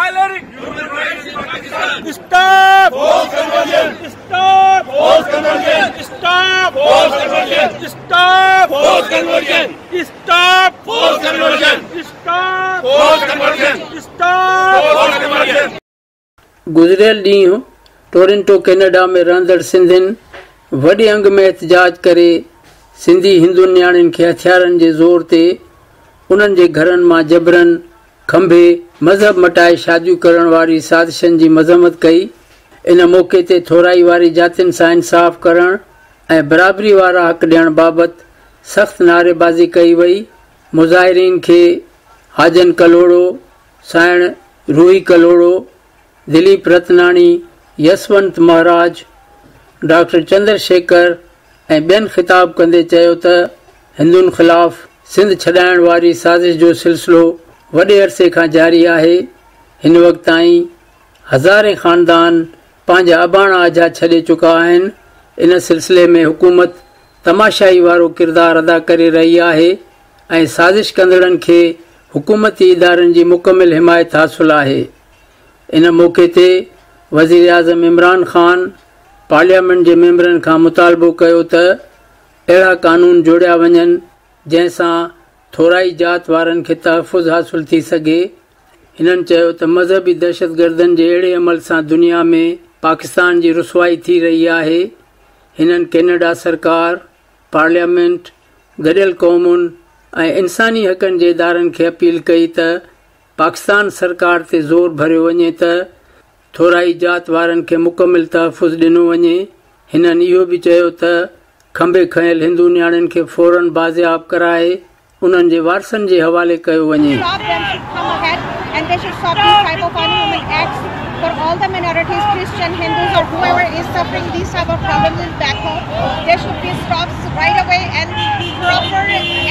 violating human rights in Pakistan. Stop forced conversion. Stop forced conversion. Stop forced conversion. Stop forced conversion. Stop forced conversion. Stop forced conversion. Stop forced conversion. गुज़िरियल ॾींहुं Toronto Canada में रहंदड़ सिंधियुनि वॾे अंग में एहतजाज करे सिंधी हिंदू नियाणियुनि खे हथियारनि जे ज़ोर ते उन्हनि जे घरनि मां जबरन खंभे मज़हब मटाए शादियूं करण वारी साज़िशनि जी मज़म्मत कई। इन मौक़े ते थोराई वारी जातियुनि सां इंसाफ़ करण ऐं बराबरी वारा हक़ ॾियण बाबति सख़्त नारेबाज़ी कई वई। मुज़ाहिरीन खे हाजन कलोड़ो, साइण रूही कलोड़ो, दिलीप रतनाणी, यशवंत महाराज, डॉक्टर चंद्रशेखर ऐं ॿियनि ख़िताब कंदे चयो त हिंदुनि ख़िलाफ़ सिंध छॾाइण वारी साज़िश जो सिलसिलो वॾे अरसे खां जारी आहे। हिन वक़्त ताईं हज़ारे ख़ानदान पंहिंजा अबाणा अजा छॾे चुका आहिनि। इन सिलसिले में हुकूमत तमाशाई वारो किरदारु अदा करे रही आहे ऐं साज़िश कंदड़नि खे हुकूमती इदारनि जी मुकमिल हिमायत हासिलु आहे। इन मौक़े ते वज़ीर आज़म इमरान ख़ान पार्लियामेंट जे मेंबरनि खां मुतालबो कयो त अहिड़ा कानून जोड़िया वञनि जंहिंसां थोराई जात वारनि खे तहफ़ुज़ हासिलु थी सघे। हिननि चयो त मज़हबी दहशतगर्दनि जे अहिड़े अमल सां दुनिया में पाकिस्तान जी रुसवाई थी रही आहे। हिननि कैनेडा सरकार, पार्लियामेंट, गॾियल क़ौमुनि ऐं इंसानी हक़नि जे इदारनि खे अपील कई त पाकिस्तान सरकार ते ज़ोर भरियो वञे त थोराई जात वारनि खे मुकमिल तहफ़ुज़ ॾिनो वञे। हिननि इहो बि चयो त खंभे खयल हिंदू नियाणियुनि खे फौरन बाज़ियाब कराए उन्हनि जे वारसनि जे हवाले कयो वञे। For all the minorities, Christian, Hindus or whoever is suffering these type of problems back home, there should be stops right away and proper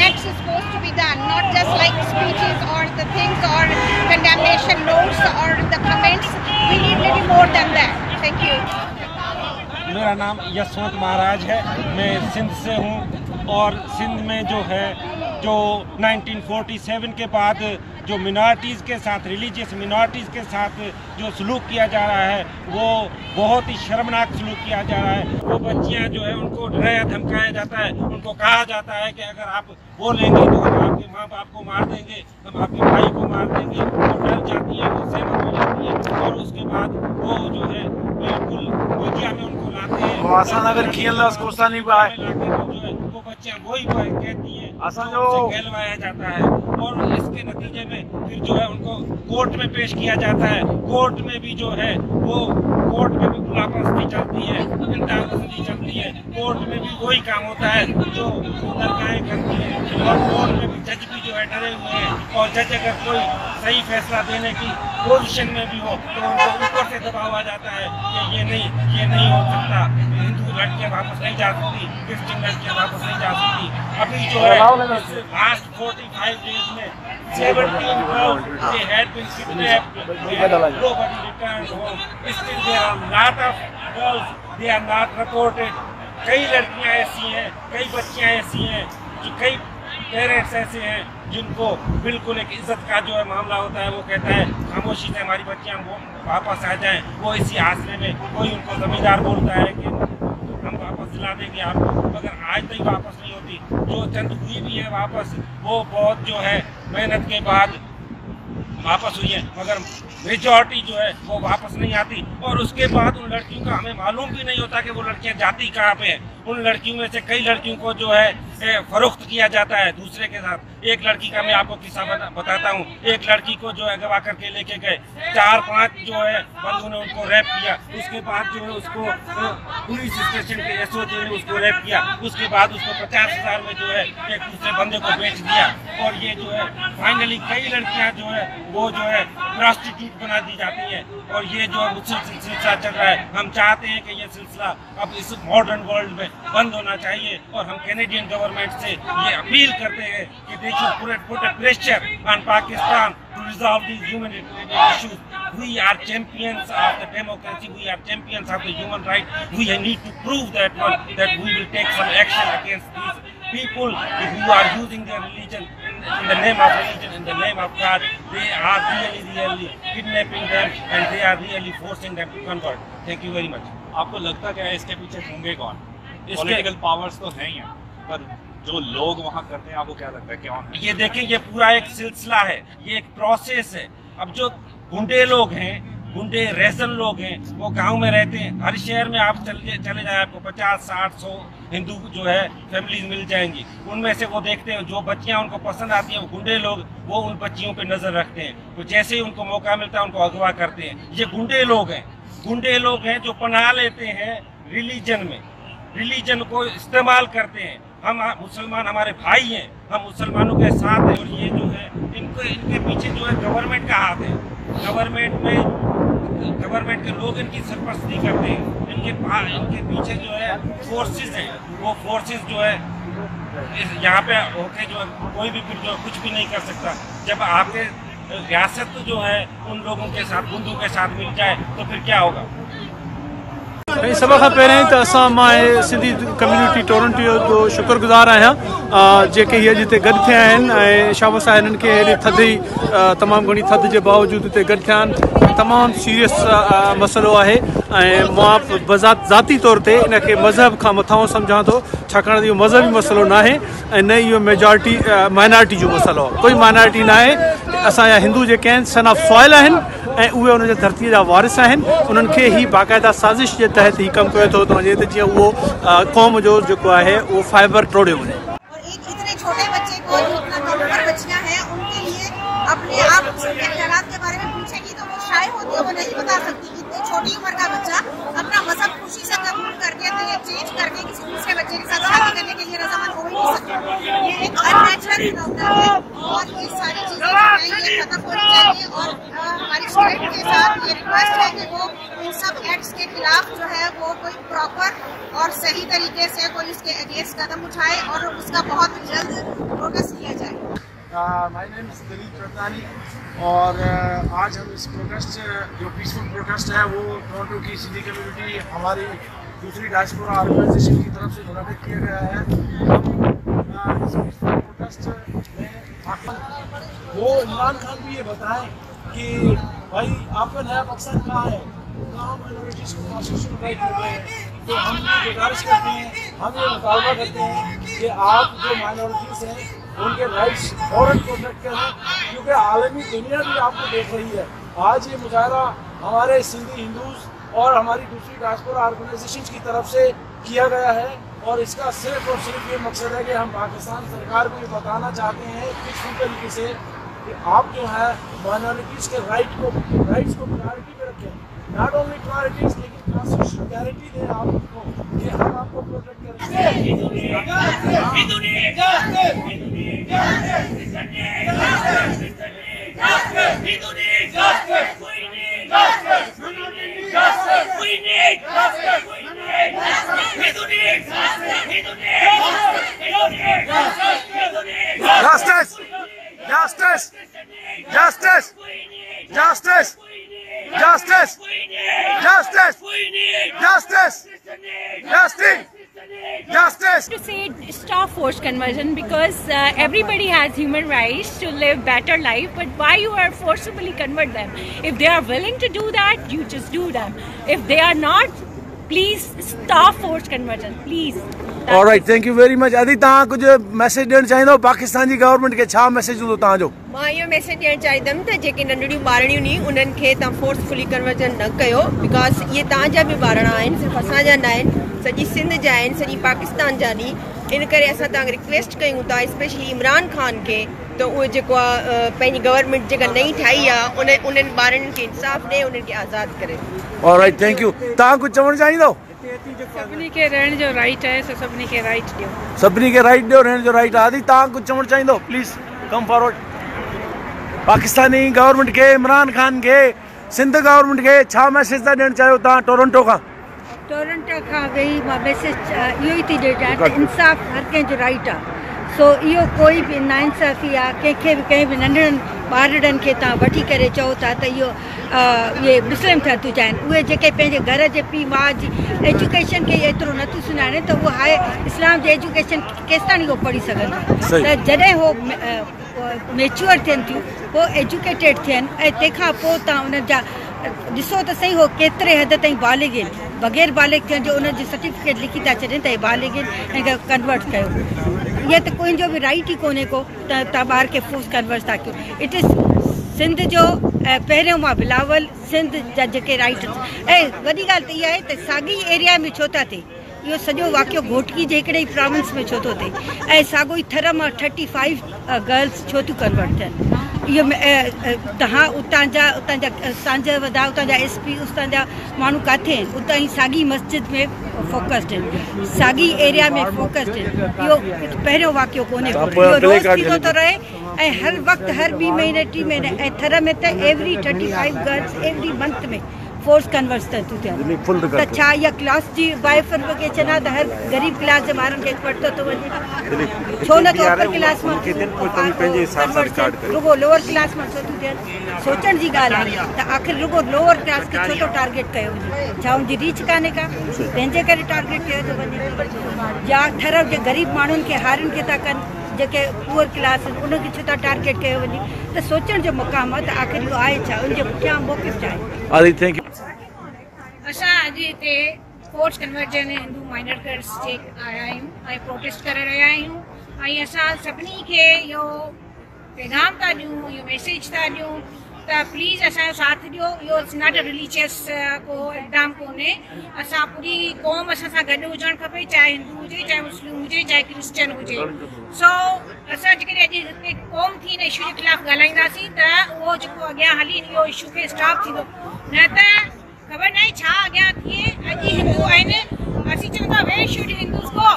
acts is supposed to be done, not just like speeches or the things or condemnation notes or the comments. We need little more than that. Thank you. मेरा नाम यशवंत महाराज है, मैं सिंध से हूँ और सिंध में जो है जो 1947 के बाद जो मिनॉरिटीज़ के साथ, रिलीजियस मिनॉरिटीज़ के साथ जो सलूक किया जा रहा है वो बहुत ही शर्मनाक सलूक किया जा रहा है। वो बच्चियां जो है उनको डराया धमकाया जाता है, उनको कहा जाता है कि अगर आप बोलेंगे तो हम आपके माँ बाप को मार देंगे, हम आपके भाई को मार देंगे। वो डर जाती है, वो सहमत हो जाती है और उसके बाद वो जो है बिल्कुल मीडिया में उनको लाते हैं। वो बच्चियां वही कहती हैं, कहलवाया जाता है और इसके नतीजे में फिर जो है उनको कोर्ट में पेश किया जाता है। कोर्ट में भी जो है वो कोर्ट में भी गुलामपंथी चलती है, इंतहापंथी चलती है। कोर्ट में भी वही काम होता है जो सरकारें करती हैं और कोर्ट में भी जज भी जो है डरे हुए हैं और जज अगर कोई सही फैसला देने की पोजीशन में भी हो तो उनको ऊपर से दबाव आ जाता है कि ये नहीं हो सकता, हिंदू लड़कियां वापस नहीं जा सकती, क्रिश्चियन लड़कियां वापस नहीं जा सकती। अभी जो है लास्ट 45 डेज में 17 girls they had been kidnapped and nobody returned home. Still there are a lot of girls they are not reported. कई लड़कियां ऐसी हैं, कई बच्चियां ऐसी हैं, जो कई पेरेंट्स ऐसे हैं जिनको बिल्कुल एक इज्जत का जो है मामला होता है, वो कहता है खामोशी से हमारी बच्चियां वापस आ जाएं। वो इसी आसरे में कोई उनको जमींदार बोलता है कि हम वापस दिला देंगे आपको, मगर आज तक वापस नहीं होती। जो चंद हुई भी है वापस, वो बहुत जो है मेहनत के बाद वापस हुई है, मगर मेजॉरिटी जो है वो वापस नहीं आती। और उसके बाद उन लड़कियों का हमें मालूम भी नहीं होता कि वो लड़कियां जाती कहाँ पे हैं। उन लड़कियों में से कई लड़कियों को जो है फरोख्त किया जाता है दूसरे के साथ। एक लड़की का मैं आपको किस्सा बताता हूँ। एक लड़की को जो है अगवा करके लेके गए, 4-5 जो है बंदों ने उनको रैप किया। उसके बाद जो है उसको पुलिस स्टेशन के एसओजी ने उसको रैप किया। उसके बाद उसको 50,000 में जो है एक दूसरे बंदे को बेच दिया। और ये जो है फाइनली कई लड़कियाँ जो है वो जो है प्रॉस्टिट्यूट बना दी जाती है। और ये जो है मुसलसल सिलसिला चल रहा है। हम चाहते हैं कि ये सिलसिला अब इस मॉडर्न वर्ल्ड में बंद होना चाहिए। और हम कैनेडियन गवर्नमेंट से ये अपील करते हैं कि they should put a pressure on Pakistan to resolve these human issues. We are champions of the democracy. We are champions of the human rights. We need to prove that we will take some action against these people who are using their religion in the name of religion, in the name of God, they are really kidnapping them and they are really forcing them to convert. Thank you very much. आपको लगता क्या है इसके पीछे होंगे कौन? Political powers तो हैं ही हैं, पर जो लोग वहाँ करते हैं आपको क्या लगता है कौन है? ये देखें, ये पूरा एक सिलसिला है, ये एक प्रोसेस है। अब जो गुंडे लोग हैं, गुंडे रेजन लोग हैं, वो गांव में रहते हैं। हर शहर में आप चले जाए, आपको 50, 60, 100 हिंदू जो है फैमिलीज मिल जाएंगी। उनमें से वो देखते हैं जो बच्चियां उनको पसंद आती हैं, वो गुंडे लोग वो उन बच्चियों पे नजर रखते हैं। तो जैसे ही उनको मौका मिलता है उनको अगवा करते हैं। ये गुंडे लोग हैं, गुंडे लोग हैं जो पनाह लेते हैं रिलीजन में, रिलीजन को इस्तेमाल करते हैं। हम मुसलमान हमारे भाई हैं, हम मुसलमानों के साथ हैं। और ये जो है इनके पीछे जो है गवर्नमेंट का हाथ है। गवर्नमेंट के लोग इनकी सरपरस्ती करते हैं। इनके पीछे जो है फोर्सेस हैं, वो फोर्सेस जो है यहाँ पे होके जो है कोई भी फिर जो कुछ भी नहीं कर सकता। जब आपके रियासत जो है उन लोगों के साथ, गुंडों के साथ मिल जाए तो फिर क्या होगा? सब खां पहिरें त असां मां सिंधी कम्यूनिटी टोरंटो जो शुक्रगुज़ार आहियां जेके हीअ जिते गॾु थिया आहिनि ऐं शाबत सां हिननि खे हेॾी थधि तमामु घणी थधि जे बावजूदि हिते गॾु थिया आहिनि। तमामु सीरियस मसइलो आहे ऐं मां ज़ाती तौर ते इन खे मज़हब खां मथां सम्झां थो, छाकाणि त इहो मज़हबी मसइलो न आहे ऐं न इहो मेजॉरिटी माइनॉरिटी जो मसइलो आहे। कोई माइनॉरिटी न आहे। असांजा हिंदू जेके आहिनि सन ऑफ सॉइल आहिनि ऐं उहे उन धरतीअ जा वारिस आहिनि। उन्हनि खे ई बाक़ाइदा साज़िश जे तहत ही कमु कयो थो त जीअं उहो क़ौम जो जेको आहे उहो फाइबर टोड़ियो वञे। इतने छोटे बच्चे को जितना कमतर बच्चियां हैं उनके लिए अपने आप ख्यालात के बारे में पूछेंगी तो वो शायद होती है, वो नहीं बता सकती। इतनी छोटी उम्र का बच्चा अपना मजहब खुशी से कबूल करके तो ये चेंज करके किसी दूसरे बच्चे के साथ शादी करने के लिए रजामंद हो ही नहीं सकता। ये एक अननेचुरल फिनोमेना है और ये सारी चीजें जो है ये खत्म होनी चाहिए। और हमारी स्टेट के साथ ये रिक्वेस्ट है कि वो इन सब एक्ट्स के खिलाफ जो है वो कोई प्रॉपर और सही तरीके से कोई उसके अगेंस्ट कदम उठाए और उसका बहुत जल्द प्रोटेस्ट किया जाए। My name is Dilip Ratnani और आज हम इस प्रोटेस्ट जो पीसफुल प्रोटेस्ट है वो टोरंटो की सिंधी कम्युनिटी हमारी दूसरी डायस्पोरा ऑर्गेनाइजेशन की तरफ से मुनक़िद किया गया है। इस पीसफुल प्रोटेस्ट में वो इमरान खान भी ये बताएं कि भाई आपका नया मकसद कहाँ है, कहाँ माइनॉरिटीज़ को कॉन्स्टिट्यूशनल राइट मिल रहे हैं। तो हम गुजारिश करते हैं, हम ये मुतालबा करते हैं कि आप जो माइनॉरिटीज़ हैं उनके राइट्स फौरन प्रोटेक्ट करें, क्योंकि आलमी दुनिया भी आपको देख रही है। आज ये मुजाहरा हमारे सिंधी हिंदूज़ और हमारी दूसरी डायस्पोरा ऑर्गेनाइजेशन की तरफ से किया गया है और इसका सिर्फ और सिर्फ ये मकसद है कि हम पाकिस्तान सरकार को ये बताना चाहते हैं पीसफुल तरीके से कि आप जो है माइनॉरिटीज़ के राइट्स को प्रायोरिटी पे रखें। नॉट ओनली प्रायोरिटीज़ लेकिन कॉन्स्टिट्यूशनल गारंटी दें आपको कि हम आपको protect To say stop forced conversion because everybody has human rights to live better life, but why you are forcibly convert them? If they are willing to do that, you just do them. If they are not, please stop forced conversion, please. All right, thank you very much. अदी तव्हां कुछ message ॾियणु चाहींदो पाकिस्तान जी government खे, छा message हूंदो तव्हांजो? मां इहो मैसेज ॾियणु चाहींदमि त जेके नंढड़ियूं ॿारड़ियूं नी उन्हनि खे तव्हां फोर्सफुली कन्वर्जन न कयो, बिकॉज इहे तव्हांजा बि ॿारड़ा आहिनि, सिर्फ़ु असांजा न आहिनि, सॼी सिंध जा आहिनि, सॼी पाकिस्तान जा नी। इन करे असां तव्हांखे रिक्वेस्ट कयूं था स्पेशली इमरान खान खे त उहो जेको आहे पंहिंजी गवर्नमेंट जेका नई ठाही आहे उन्हनि ॿारनि खे इंसाफ़ ॾे, उन्हनि खे आज़ादु करे। All right, thank you. तव्हां कुझु चवणु चाहींदो? सभिनी खे रहण जो राइट आहे, सभिनी खे राइट ॾियो, सभिनी खे राइट ॾियो, रहण जो राइट आहे। आदि तव्हां कुझु चवणु चाहींदो? Please come forward. Pakistani government खे, इमरान खान खे, सिंध गवर्नमेंट खे छा मैसेज था ॾियणु चाहियो तव्हां टोरंटो खां? टोरंटो खां वेही मां मैसेज इहो ई थी ॾियां त इंसाफ़ हर कंहिंजो राइट आहे। सो इहो कोई बि नाइंसाफ़ी आहे कंहिंखे बि कंहिं बि नंढड़नि ॿारड़नि खे तव्हां वठी करे चओ था त इहो इहे मुस्लिम था थियूं चाहिनि, उहे जेके पंहिंजे घर जे पीउ माउ जी एजुकेशन खे एतिरो नथियूं सुञाणे त उहो हाए इस्लाम जी एजुकेशन केसिताणी उहो पढ़ी सघंदा। त जॾहिं उहो मेच्योर थियनि थियूं, पोइ एजुकेटेड थियनि, ऐं तंहिंखां पोइ तव्हां उन्हनि जा ॾिसो त सही हो केतिरे हद ताईं बालिग आहिनि, बग़ैर बालिग थियण जो उनजी सर्टिफिकेट लिखी था छॾनि त हे बालिग आहिनि ऐं कन्वर्ट कयो। ईअं त कोई बि राइट ई कोन्हे को त तव्हां ॿार खे फोर्स कन्वर्ट था कयो। इट इज़ सिंध जो पहिरियों मां बिलावल सिंध जा जेके राइट। ऐं वॾी ॻाल्हि त इहा आहे त साॻी एरिया में छो था थिए, इहो सॼो वाक़ियो घोटकी जे हिकिड़े ई प्रोविंस में छो थो थिए, ऐं साॻो ई थर मां 35 गर्ल्स छो थियूं कन्वर्ट थियनि। इहो तव्हां उतां जा सांझ वधा, उतां जा SP, उतां जा माण्हू किथे आहिनि, उतां ई साॻी मस्जिद में फोकस्ड आहिनि, साॻी एरिया में फोकस्ड आहिनि। इहो पहिरियों वाक़ियो कोन्हे, इहो रोज़ थींदो थो रहे ऐं हर वक़्तु हर 2 महीने 3 महीने। ऐं थर में त एवरी 35 गर्ल्स एवरी मंथ में फोर्स कन्वर्स थियूं थियनि। त छा इहा क्लास जी बाइफर्केशन आहे त हर ग़रीब क्लास जे ॿारनि खे वठितो थो वञे, छो न थो अपर क्लास मां रुगो लोअर क्लास मां छो थियूं थियनि। सोचण जी ॻाल्हि आहे त आख़िर रुगो लोअर क्लास खे छो थो टारगेट कयो वञे, छा हुनजी रीच कान्हे का, तंहिंजे करे टारगेट कयो थो वञे। या थर जे ग़रीब माण्हुनि खे हारियुनि खे था कनि, जेके पुअर क्लास आहिनि उनखे छो था टारगेट कयो वञे। त सोचण जो मुक़ाम आहे त आख़िर इहो आहे छा, उनजे पुठियां मौक़िफ़ छा आहे। असां अॼु हिते force conversion Hindu minor girls जे आया आहियूं ऐं प्रोटेस्ट करे रहिया आहियूं, ऐं असां सभिनी खे इहो पैगाम था ॾियूं, इहो मैसेज था ॾियूं त प्लीज़ असांजो साथ ॾियो। इहो इट्स नॉट अ रिलीजियस को इक़दाम कोन्हे, असां पूरी क़ौम असां सां गॾु हुजणु खपे, चाहे हिंदू हुजे, चाहे मुस्लिम हुजे, चाहे क्रिश्चियन हुजे। सो असां जेकॾहिं अॼु हिते क़ौम थी हिन इशू जे ख़िलाफ़ु ॻाल्हाईंदासीं त उहो जेको अॻियां हली इहो इशू खे स्टॉप थींदो, न त ख़बर न आहे छा अॻियां थिए। अॼु हिंदू आहिनि, असीं चऊं था वेयर शुड हिंदूज़ गो,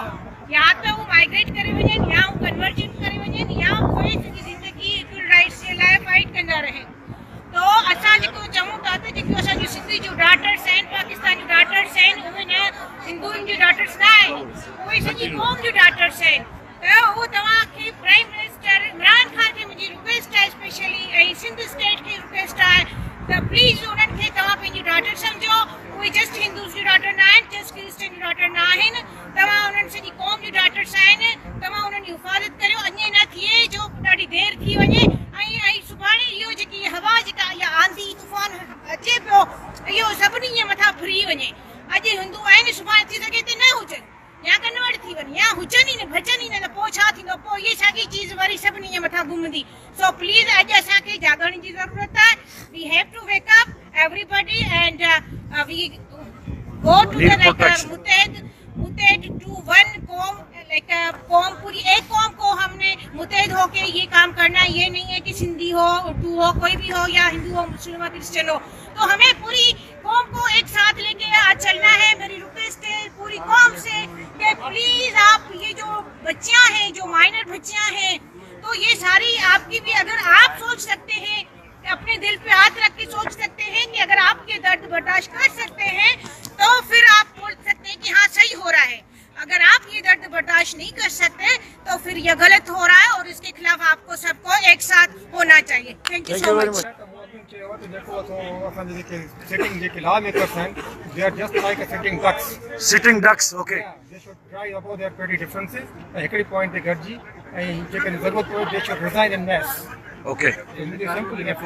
या त हू माइग्रेट करे वञनि, या हू कन्वर्जन करे वञनि, या उहे सॼी ज़िंदगी इक्वल राइट्स जे लाइ फाइट कंदा रहनि। तो असां जेको चऊं था त जेके असांजी सिंधी जूं डॉटर्स आहिनि, पाकिस्तान जूं डॉटर्स आहिनि, उहे न हिंदुनि जूं डॉटर्स न आहिनि, उहे सॼी क़ौम जूं डॉटर्स आहिनि। त उहो तव्हांखे प्राइम मिनिस्टर इमरान ख़ान खे मुंहिंजी रिक्वेस्ट आहे स्पेशली, ऐं सिंध स्टेट खे रिक्वेस्ट आहे त प्लीज़ उन्हनि खे तव्हां पंहिंजी डॉटर सम्झो। उहे जस्ट हिंदूज़ जी डॉटर न आहिनि, जस्ट क्रिश्चियन जी डॉटर न आहिनि, तव्हां उन्हनि सॼी क़ौम जी डॉटर्स आहिनि। तव्हां उन्हनि जी हिफ़ाज़त करियो, अञे न थिए जो ॾाढी देरि थी वञे, ऐं सुभाणे इहो जेकी हवा जेका इहा आंधी तूफ़ान अचे पियो, इहो सभिनी जे मथां फिरी वञे। अॼु हिंदू आहिनि, सुभाणे थी सघे त न हुजनि, या कन्वर्ट थी वञे, या हुजनि ई न, बचनि ई न, त पोइ छा थींदो, पोइ इहे साॻी चीज़ वरी सभिनी जे मथां घुमंदी। सो प्लीज़ अॼु असांखे जाॻण जी ज़रूरत आहे। We have to wake up everybody and we go to मुतहद टू वन कौम, लाइक कौम, पूरी एक कौम को हमने मुतहद होके ये काम करना है। ये नहीं है कि सिंधी हो, उर्दू हो, कोई भी हो, या हिंदू हो, मुस्लिम हो, क्रिश्चियन हो, तो हमें पूरी कौम को एक साथ लेके आज चलना है। मेरी रिक्वेस्ट है पूरी कौम से कि प्लीज आप ये जो बच्चियां हैं, जो माइनर बच्चियां हैं, तो ये सारी आपकी भी, अगर आप सोच सकते हैं, अपने दिल पे हाथ रख के सोच सकते हैं कि अगर आप ये दर्द बर्दाश्त कर सकते हैं तो फिर आप बोल सकते हैं कि हाँ सही हो रहा है। अगर आप ये दर्द बर्दाश्त नहीं कर सकते तो फिर ये गलत हो रहा है, और इसके खिलाफ आपको सबको एक साथ होना चाहिए। Thank you so much. Sitting ducks, okay. They should try about their petty differences. हिकड़ी point ते गॾिजी ऐं जेकॾहिं ज़रूरत पवे they should resign en masse. Okay. Simple enough.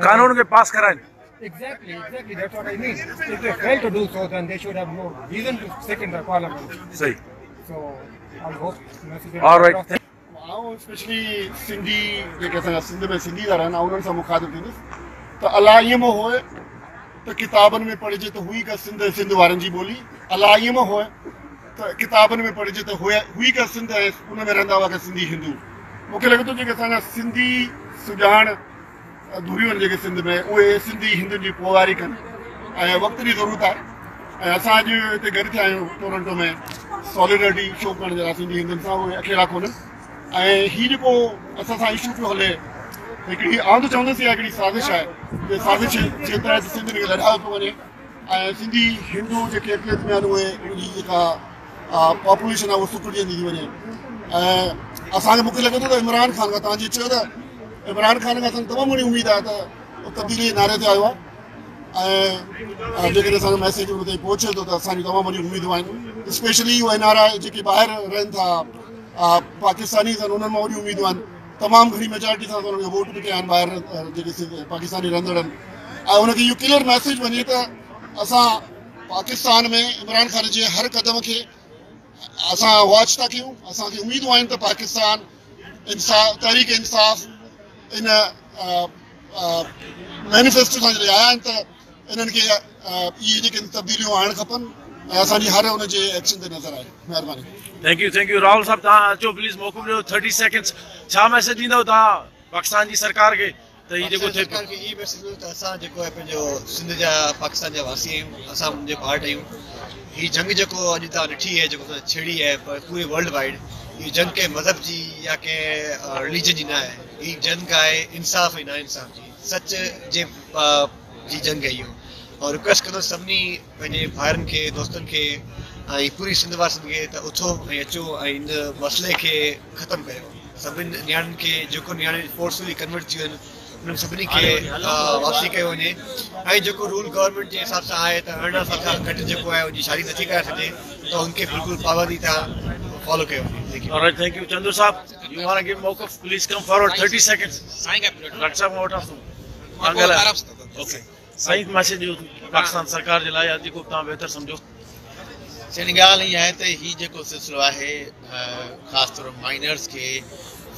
कानून के पास कराएं. Exactly. That's what I mean. If they fail to do so, then they should have no reason to sit in the parliament. सही. So I hope. All right. आओ specially Sindhi जेके असांजा सिंध में सिंधी था रहनि, उन्हनि सां मुखातिब थींदुसि त अला ईअं में होए त किताबनि में पढ़िजे त हुई का सिंध वारनि जी ॿोली, अला ईअं में होए त किताबनि में पढ़िजे त हुई का सिंध ऐं उन में रहंदा हुआ सिंधी हिंदू। मूंखे लॻे थो जेके असांजा सिंधी सुञाण अधूरियूं आहिनि जेके सिंध में, उहे सिंधी हिंदुनि जी पोइवारी कनि, ऐं वक़्त जी ज़रूरत आहे। ऐं असां अॼु हिते गॾु थिया आहियूं टोरंटो में सॉलिडरिटी शो करण जे लाइ सिंधी हिंदुनि सां, उहे अकेला कोन्हनि। ऐं हीउ जेको असां सां इशू पियो हले, हिकिड़ी आउं त चवंदुसि इहा हिकिड़ी साज़िश आहे, जे साज़िश जे तहत सिंध खे लड़ायो पियो वञे, ऐं सिंधी हिंदू जेके अक़लियत में आहिनि उहे उनजी जेका पॉपुलेशन आहे उहा सुकड़जंदी थी वञे। ऐं असांखे मूंखे लॻे थो त इमरान ख़ान खां, तव्हां जीअं चयो त इमरान ख़ान खां असांखे तमामु घणी उमेदु आहे त तब्दीली जे नारे ते आयो आहे, ऐं जेकॾहिं असांजो मैसेज उन ते पहुचे थो त असांजी तमामु वॾियूं उमेदूं आहिनि। स्पेशली उहे NRI जेके ॿाहिरि रहनि था, पाकिस्तानी आहिनि, उन्हनि मां वॾियूं उमेदूं आहिनि त तमामु घणी मेजॉरिटी सां उन्हनि खे वोट बि कया आहिनि ॿाहिरि जेके पाकिस्तानी रहंदड़ आहिनि ऐं उनखे इहो क्लियर मैसेज वञे त असां पाकिस्तान में इमरान खान जे हर क़दम खे असां वॉच था कयूं। असांखे उमेदूं आहिनि त पाकिस्तान तहरीक इंसाफ़ इन मैनिफेस्टो सां जॾहिं आया आहिनि त इन्हनि खे इहे जेके तब्दीलियूं आणणु खपनि ऐं असांजी हर हुन जे एक्शन ते नज़र आहे। महिरबानी। थैंक यू राहुल साहब, तव्हां अचो प्लीज़, मौक़ो ॾियो 30 सेकेंड्स। छा मैसेज ॾींदव तव्हां पाकिस्तान जी सरकार खे त हीउ जेको थिए सरकार खे इहो मैसेज ॾियो त असां जेको आहे पंहिंजो सिंध जा पाकिस्तान जा वासी आहियूं, असां मुंहिंजे पार्ट आहियूं। हीअ जंग जेको अॼु तव्हां ॾिठी आहे, जेको छेड़ी आहे पूरे वर्ल्ड वाइड, हीअ जंग कंहिं मज़हब जी या कंहिं रिलीजन जी न आहे। हीअ जंग आहे इंसाफ़ ऐं नाइंसाफ़ जी, सच जे जी जंग आहे इहो। और रिक्वेस्ट कंदो सभिनी पंहिंजे भाइरनि खे, दोस्तनि खे ऐं पूरी सिंध वासियुनि खे त उथो ऐं अचो ऐं हिन मसइले खे ख़तमु कयो। सभिनी नियाणियुनि खे जेको नियाणी फोर्सफुली कन्वर्ट थी वञनि उन्हनि सभिनी खे वापसी कयो वञे। ऐं जेको रूल गवर्नमेंट जे हिसाब सां आहे त 18 साल खां घटि जेको आहे उनजी शादी नथी करे सघे त उनखे बिल्कुलु पाबंदी सां फॉलो कयो वञे। Alright, thank you. Chandu Saab, you want to give mawqif? Please come forward. 30 seconds. Okay. सही मैसेज पाकिस्तान सरकार जे लाइ जेको तव्हां बहितर सम्झो। साईं ॻाल्हि हीअ आहे त हीउ जेको सिलसिलो आहे ख़ासि तौर माइनर्स खे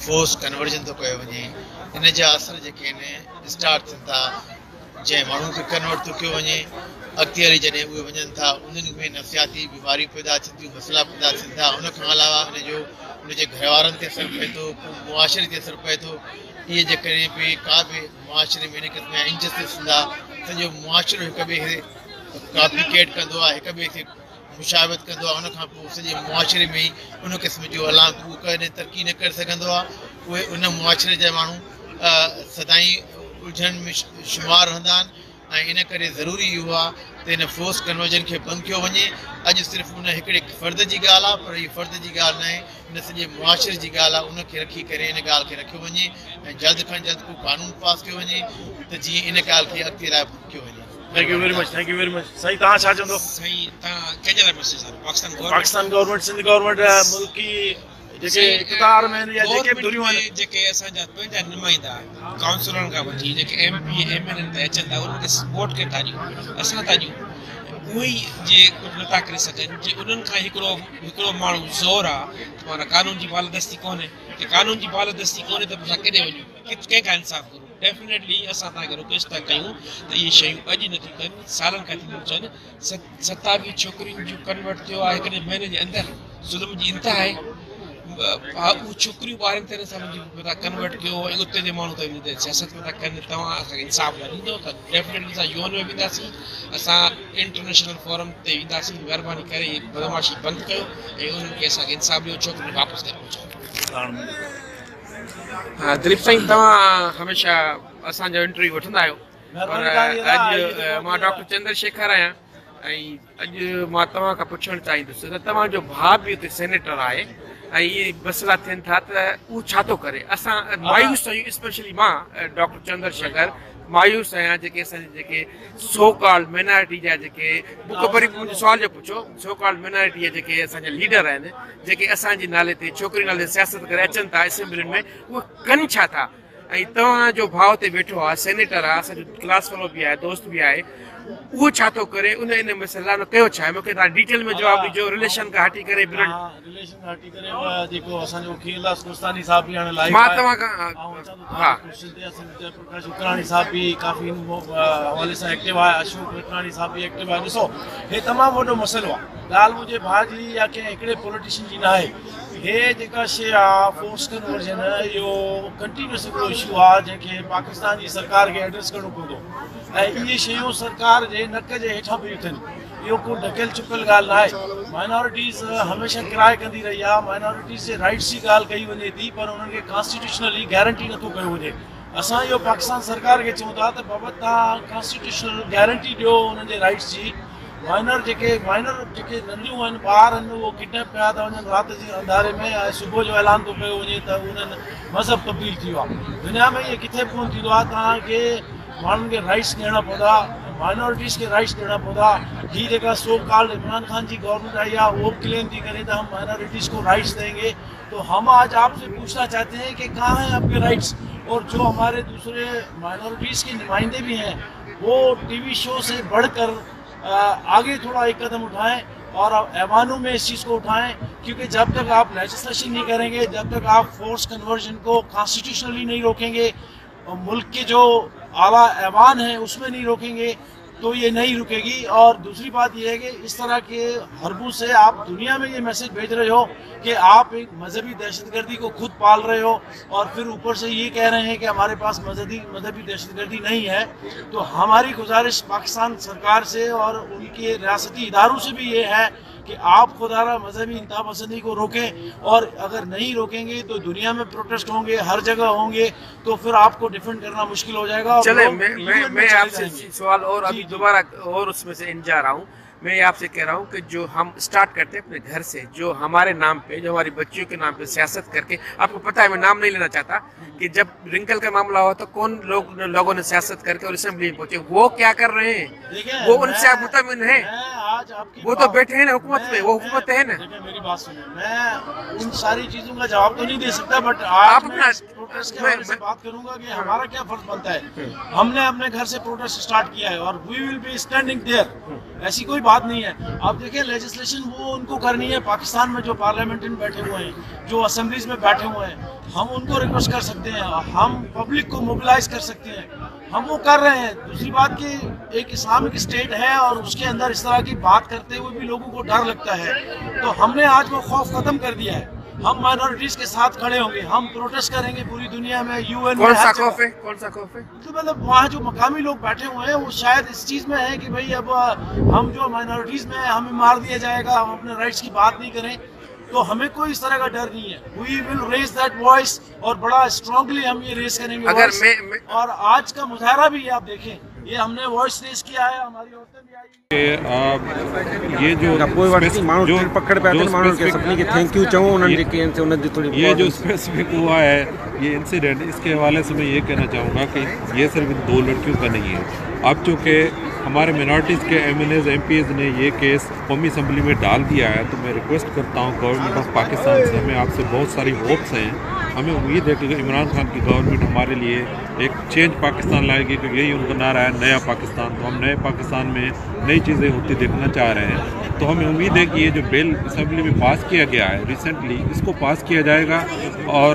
फोर्स कन्वर्जन थो कयो वञे, हिन जा असर जेके आहिनि स्टार्ट थियनि था। जंहिं माण्हू खे कन्वर्ट थो कयो वञे, अॻिते हली जॾहिं उहे वञनि था उन्हनि में नफ़सियाती बीमारियूं पैदा थियनि थियूं, मसइला पैदा थियनि था। उनखां अलावा उनजे घर वारनि ते असरु पए थो, मुआशरे ते असरु पए थो। इहे जेकॾहिं बि का बि मुआशरे में इन क़िस्म जा इंजस्टिस हूंदा, सॼो मुआशरो हिक ॿिए खे कॉम्प्लिकेट कंदो आहे, हिक ॿिए खे मुशावत कंदो आहे। उनखां पोइ सॼे मुआशरे में ई उन क़िस्म जो हलाकू कॾहिं तरक़ी न करे सघंदो आहे। उहे उन मुआशरे जा माण्हू सदाईं उलझन में शुमार रहंदा आहिनि ऐं इन करे ज़रूरी इहो आहे त हिन फोर्स कन्वर्जन खे बंदि कयो वञे। अॼु सिर्फ़ु उन हिकिड़े फ़र्द जी ॻाल्हि आहे, पर हीअ फ़र्द जी ॻाल्हि न आहे, हिन सॼे मुआशरे जी ॻाल्हि आहे। उनखे रखी करे इन ॻाल्हि खे रखियो वञे ऐं जल्द खां जल्द को कानून पास कयो वञे त जीअं इन ॻाल्हि खे अॻिते लाइ बंदि कयो वञे। Thank you very much. सही, तव्हां छा चवंदो? सही, तव्हां कंहिंजे लाइ मैसेज आहे? पाकिस्तान गवर्नमेंट, सिंध गवर्नमेंट, मुल्की जेके इक़्तिदार में या जेके दुनिया में जेके असांजा पंहिंजा नुमाइंदा काउंसलरनि खां वठी जेके MP MLA ते अचनि था, उन्हनि खे सपोर्ट कनि था ॾियूं, असां था ॾियूं। उहे ई जे कुझु नथा करे सघनि, जे उन्हनि खां हिकिड़ो माण्हू ज़ोर आहे माना कानून जी बालदस्ती कोन्हे। कानून जी बालदस्ती कोन्हे त असां केॾे वञूं, कंहिंखां इंसाफ़ करूं? डेफिनेटली असां तव्हांखे रिक्वेस्ट था कयूं त इहे शयूं अॼु नथियूं थियनि, सालनि खां थियूं थियनि। 27 छोकिरियुनि जो कन्वर्ट थियो आहे हिकिड़े महीने जे अंदरि। ज़ुल्म जी इंतिहा आहे। उहे छोकिरियूं ॿारनि तरह सां था कन्वर्ट कयो ऐं उते जे माण्हू त सियासत में था कनि। तव्हां असांखे इंसाफ़ न ॾींदो त डेफिनेटली असां UN में वेंदासीं, असां इंटरनेशनल फोरम ते वेंदासीं। महिरबानी करे इहे बदमाशी बंदि कयो ऐं उन्हनि खे असांखे इंसाफ़ ॾियो, छोकिरियूं वापसि करे पहुचायो। हा दिलीप साईं, तव्हां हमेशह असांजो इंटरव्यू वठंदा आहियो और अॼु मां डॉक्टर चंद्रशेखर आहियां ऐं अॼु मां तव्हां खां पुछणु चाहींदुसि त तव्हांजो भाउ बि हुते सेनेटर आहे ऐं इहे मसइला थियनि था त उहो छा थो करे? असां मायूस आहियूं, स्पेशली मां डॉक्टर चंद्रशेखर मायूस आहियां। जेके असांजे जेके सो कॉल्ड माइनॉरिटी जा जेके मूंखे वरी मुंहिंजो सुवाल जो पुछो, सो कॉल्ड माइनॉरिटी जा जेके असांजा लीडर आहिनि, जेके असांजे नाले ते छोकिरी नाले सियासत करे अचनि था असेंबलियुनि में, उहे कनि छा था? ऐं तव्हांजो भाउ ते वेठो आहे, सेनेटर आहे, असांजो क्लास फेलो बि आहे, दोस्त बि आहे, उहो छा थो करे? इन मसइला कयो छा आहे? मूंखे तव्हां डिटेल में जवाबु ॾिजो। रिलेशन खां हटी करे रिलेशन खां हटी करे जेको असांजो खीरदास कुस्तानी साहब बि हाणे लाइव मां तव्हां खां प्रकाश उकराणी साहब बि काफ़ी हवाले सां एक्टिव आहे, अशोक विकराणी साहब बि एक्टिव आहे। ॾिसो, हे तमामु वॾो मसइलो आहे। ॻाल्हि मुंहिंजे भाउ जी या कंहिं हिकिड़े पॉलिटिशियन जी न आहे। हे जेका शइ आहे फोर्स कन्वर्जन, इहो कंटिन्यूस हिकिड़ो इशू आहे जंहिंखे पाकिस्तान जी सरकार खे एड्रेस करणो पवंदो ऐं इहे शयूं सरकार जे नक जे हेठां पियूं थियनि। इहो को ढकियल चुकियल ॻाल्हि न आहे। माइनॉरिटीज़ हमेशह किराए कंदी रही आहे। माइनॉरिटीज़ जे राइट्स जी ॻाल्हि कई वञे थी, पर उन्हनि खे कॉन्स्टिट्यूशनली गारंटी नथो कयो वञे। असां इहो पाकिस्तान सरकार खे चऊं था त बाबा तव्हां कॉन्स्टिट्यूशनल गारंटी ॾियो उन्हनि जे राइट्स जी। माइनर जेके नंढियूं आहिनि, ॿार आहिनि, उहो किडनैप पिया था वञनि राति जे अंधारे में ऐं सुबुह जो ऐलान थो कयो वञे त उन्हनि मज़हब तब्दील थी वियो आहे। दुनिया में इहे किथे बि कोन थींदो आहे। तव्हांखे माण्हुनि खे राइट्स ॾियणा पवंदा। माइनॉरिटीज़ के राइट्स ॾियणा पवंदा। ही जेका सो कॉल्ड इमरान खान जी गवर्नमेंट आई आहे वो क्लेम थी करे तो हम माइनॉरिटीज़ को राइट्स देंगे। तो हम आज आपसे पूछना चाहते हैं कि कहाँ हैं आपके राइट्स, और जो हमारे दूसरे माइनॉरिटीज़ के नुमाइंदे भी हैं वो टीवी शो से बढ़कर आगे थोड़ा एक कदम उठाएं और ऐवानों में इस चीज़ को उठाएं, क्योंकि जब तक आप लेजिस्लेशन नहीं करेंगे, जब तक आप फोर्स कन्वर्जन को कॉन्स्टिट्यूशनली नहीं रोकेंगे, मुल्क के जो आला ऐवान है उसमें नहीं रोकेंगे, तो ये नहीं रुकेगी। और दूसरी बात ये है कि इस तरह के हरबों से आप दुनिया में ये मैसेज भेज रहे हो कि आप एक मजहबी दहशतगर्दी को खुद पाल रहे हो, और फिर ऊपर से ये कह रहे हैं कि हमारे पास मजहबी दहशतगर्दी नहीं है। तो हमारी गुजारिश पाकिस्तान सरकार से और उनके रियासती इदारों से भी ये है कि आप खुदारा मजहबी इंतहा पसंदी को रोकें, और अगर नहीं रोकेंगे तो दुनिया में प्रोटेस्ट होंगे, हर जगह होंगे, तो फिर आपको डिफेंड करना मुश्किल हो जाएगा। चले मैं आपसे सवाल और अभी दोबारा और उसमें से इन जा रहा हूँ। मैं आपसे कह रहा हूँ कि जो हम स्टार्ट करते हैं अपने घर से, जो हमारे नाम पे, जो हमारी बच्चियों के नाम पे सियासत करके, आपको पता है मैं नाम नहीं लेना चाहता कि जब रिंकल का मामला हुआ तो कौन लोगों ने सियासत करके और असेंबली में पहुंचे, वो क्या कर रहे हैं, वो उनसे आप मुतमिन हैं? वो तो बैठे हैं ना हुकूमत में, वो हुकूमत है ना। मेरी बात सुनिए, मैं उन सारी चीजों का जवाब तो नहीं दे सकता, बट आप अपना प्रोटेस्ट के बारे में बात करूंगा कि हमारा क्या फर्ज बनता है। हमने अपने घर से प्रोटेस्ट स्टार्ट किया है और we will be standing there, ऐसी कोई बात नहीं है। आप देखिए लेजिस्लेशन वो उनको करनी है, पाकिस्तान में जो पार्लियामेंट में बैठे हुए हैं, जो असेंबलीज में बैठे हुए हैं, हम उनको रिक्वेस्ट कर सकते हैं, हम पब्लिक को मोबिलाइज कर सकते हैं, हम वो कर रहे हैं। दूसरी बात कि एक इस्लामिक स्टेट है और उसके अंदर इस तरह की बात करते हुए भी लोगों को डर लगता है, तो हमने आज वो खौफ खत्म कर दिया है। हम माइनॉरिटीज के साथ खड़े होंगे, हम प्रोटेस्ट करेंगे पूरी दुनिया में, यूएन में। कौन सा खौफ है? तो मतलब वहाँ जो मकामी लोग बैठे हुए हैं वो शायद इस चीज में है कि भाई अब हम जो माइनॉरिटीज में हमें मार दिया जाएगा, हम अपने राइट्स की बात नहीं करें। तो हमें कोई इस तरह का डर नहीं है। We will raise that voice, और बड़ा स्ट्रांगली हम ये रेज करेंगे। अगर और आज का मुजाहरा भी आप देखें, ये हमने वॉइस रेज किया है, हमारी औरतें भी आई। ये जो स्पेसिफिक हुआ है ये इंसिडेंट, इसके हवाले से मैं ये कहना चाहूँगा कि ये सिर्फ इन 2 लड़कियों का नहीं है। अब चूँकि हमारे मिनॉरिटीज़ के MNAs MPs ने ये केस कौमी असम्बली में डाल दिया है, तो मैं रिक्वेस्ट करता हूँ गवर्नमेंट ऑफ पाकिस्तान से, हमें आपसे बहुत सारी होप्स हैं। हमें उम्मीद है कि इमरान खान की गवर्नमेंट हमारे लिए एक चेंज पाकिस्तान लाएगी, क्योंकि यही उनका नारा है नया पाकिस्तान। तो हम नए पाकिस्तान में नई चीज़ें होती देखना चाह रहे हैं। तो हमें उम्मीद है कि ये जो बिल असम्बली में पास किया गया है रिसेंटली, इसको पास किया जाएगा। और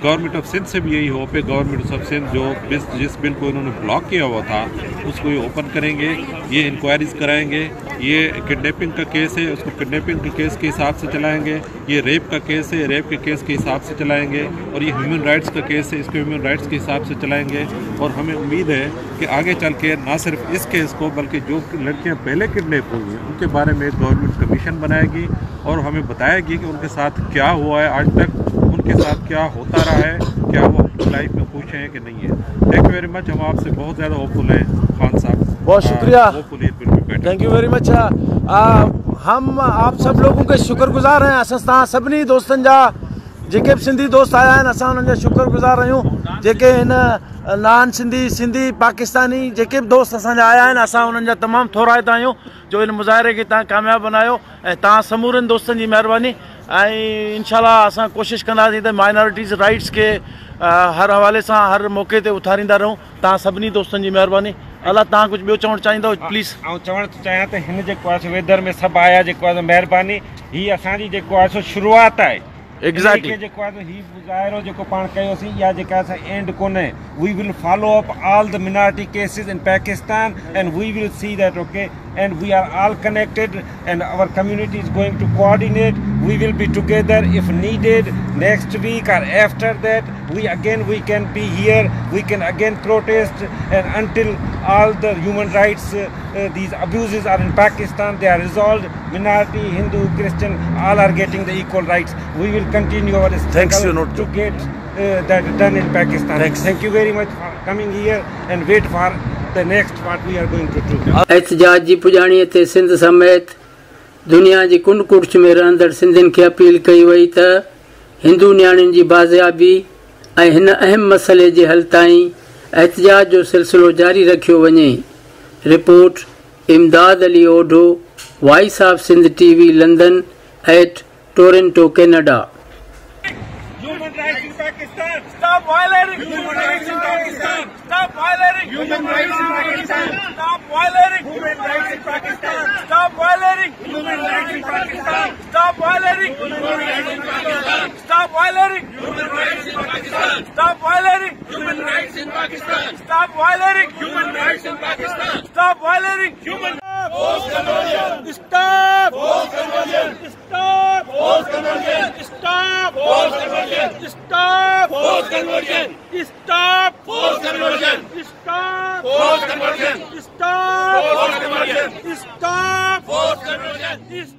गवर्नमेंट ऑफ सिंध से भी यही होप है, गवर्नमेंट ऑफ सिंध जो जिस बिल को इन्होंने ब्लॉक किया हुआ था उसको ये ओपन करेंगे, ये इंक्वायरीज कराएंगे। ये किडनैपिंग का केस है, उसको किडनैपिंग के केस के हिसाब से चलाएंगे। ये रेप का केस है, रेप के केस के हिसाब से चलाएंगे। और ये ह्यूमन राइट्स का केस है, इसको ह्यूमन राइट्स के हिसाब से चलाएंगे। और हमें उम्मीद है कि आगे चल के ना सिर्फ इस केस को, बल्कि जो लड़कियां पहले किडनैप हुई हैं उनके बारे में गवर्नमेंट कमीशन बनाएगी और हमें बताएगी कि उनके साथ क्या हुआ है आज तक, उनके साथ क्या होता रहा है, क्या वो लाइफ में खुश हैं कि नहीं है। Thank you very much. हम आपसे बहुत ज़्यादा होपफुल हैं खान साहब, बहुत शुक्रिया, hopeful. Thank you very much. हम आप सब लोगों के शुक्रगुजार हैं। असां सभिनी दोस्तनि जा जेके बि सिंधी दोस्त आया आहिनि, असां उन्हनि जा शुक्रगुजार आहियूं। जेके हिन नान सिंधी पाकिस्तानी जेके बि दोस्त असांजा आया आहिनि, असां उन्हनि जा तमामु थोराइता आहियूं जो इन मुज़ाहिरे खे तव्हां कामयाबु बनायो। ऐं तव्हां समूरनि दोस्तनि जी महिरबानी। ऐं इंशाल्लाह असां कोशिशि कंदासीं त माइनॉरिटीज़ राइट्स खे हर हवाले सां हर मौक़े ते उथारींदा रहूं। तव्हां सभिनी दोस्तनि जी महिरबानी। अलाह तव्हां कुझु ॿियो चवणु चाहींदो प्लीज़? ऐं चवणु चाहियां त हिन जेको आहे वेदर में सभु आया जेको आहे महिरबानी। हीअ असांजी जेको आहे सो शुरूआत आहे। एग्जैक्टली जेको आहे ही मुज़ाहिरो जेको पाण कयोसीं, या जेका असां एंड कोन्हे। We will follow up all the minority cases in Pakistan and we will see that okay and we are all connected and our community is going to coordinate. We will be together if needed next week or after that. We can be here, we can again protest, and until all the human rights these abuses are in Pakistan, they are resolved. Minority, Hindu, Christian, all are getting the equal rights. We will continue our struggle to get that done in Pakistan. Thank you very much for coming here and wait for the next what we are going to do. एहतजाज जी पुॼाणीअ ते सिंध समेत दुनिया जी कुंड कुर्च में रहंदड़ सिंधियुनि खे appeal कई वई त हिंदू नियाणियुनि जी बाज़ियाबी ऐं हिन अहम मसइले जे हल ताईं एहतजाज जो सिलसिलो जारी रखियो वञे। Report Imdad Ali Odho, voice of Sindh TV, London at Toronto, Canada. Human rights in Pakistan. Stop violating human rights in Pakistan. Stop violating human rights in Pakistan. Stop violating human rights in Pakistan. Stop violating human rights in Pakistan. Stop violating human rights in Pakistan. Stop violating human rights in Pakistan. Stop violating human rights in Pakistan. Stop violating human rights in Pakistan. Stop violating human forced conversion. Stop forced conversion. Stop forced conversion. Stop forced conversion. Stop forced conversion. Stop forced conversion. Stop forced conversion. Stop forced conversion. Stop forced conversion.